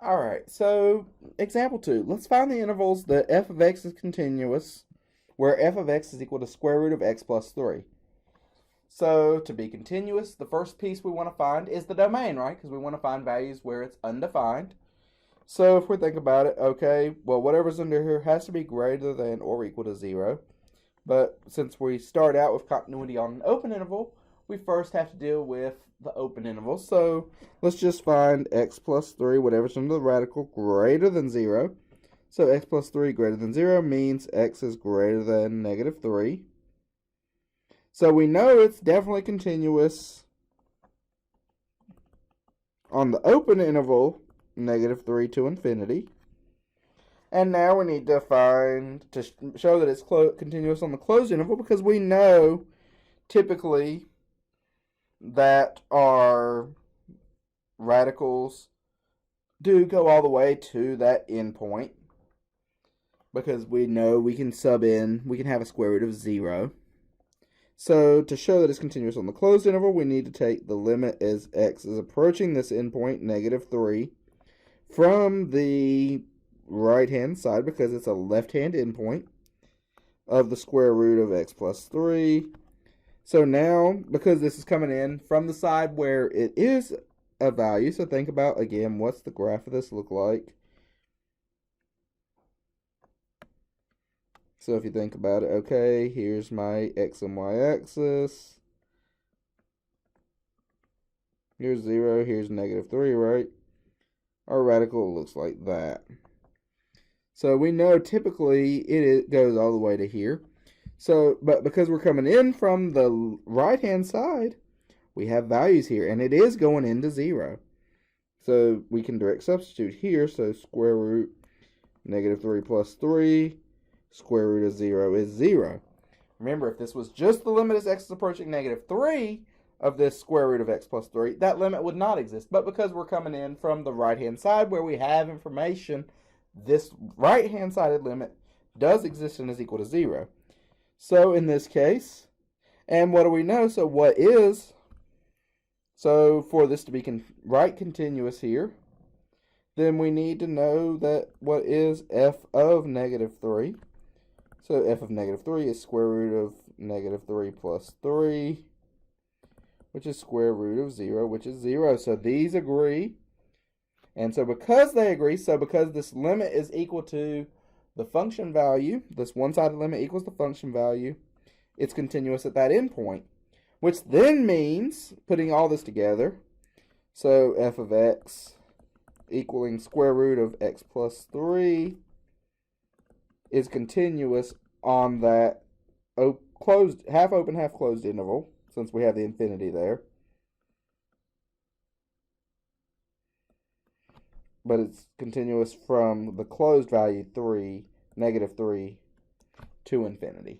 Alright, so example 2. Let's find the intervals that f of x is continuous, where f of x is equal to square root of x plus 3. So to be continuous, the first piece we want to find is the domain, right? Because we want to find values where it's undefined. So if we think about it, okay, well, whatever's under here has to be greater than or equal to 0. But since we start out with continuity on an open interval, we first have to deal with the open interval. So let's just find x plus 3, whatever's under the radical, greater than 0. So x plus 3 greater than 0 means x is greater than negative 3. So we know it's definitely continuous on the open interval, negative 3 to infinity. And now we need to find, to show that it's continuous on the closed interval, because we know typically that our radicals do go all the way to that endpoint, because we know we can sub in, we can have a square root of 0. So to show that it's continuous on the closed interval, we need to take the limit as x is approaching this endpoint, negative 3, from the right-hand side, because it's a left-hand endpoint, of the square root of x plus 3. So now, because this is coming in from the side where it is a value, so think about, again, what's the graph of this look like? So if you think about it, okay, here's my x and y axis. Here's 0, here's negative 3, right? Our radical looks like that. So we know typically it goes all the way to here. So, but because we're coming in from the right-hand side, we have values here, and it is going into 0. So we can direct substitute here. So square root negative 3 plus 3, square root of 0 is 0. Remember, if this was just the limit as x is approaching negative 3 of this square root of x plus 3, that limit would not exist. But because we're coming in from the right-hand side where we have information, this right-hand sided limit does exist and is equal to 0. So in this case, and what do we know? So what is, so for this to be right continuous here, then we need to know that what is f of negative 3. So f of negative 3 is square root of negative 3 plus 3, which is square root of 0, which is 0. So these agree. And so because they agree, so because this limit is equal to the function value, this one-sided limit equals the function value, it's continuous at that endpoint, which then means, putting all this together, so f of x equaling square root of x plus 3 is continuous on that closed, half open, half closed interval, since we have the infinity there. But it's continuous from the closed value 3, negative 3, to infinity.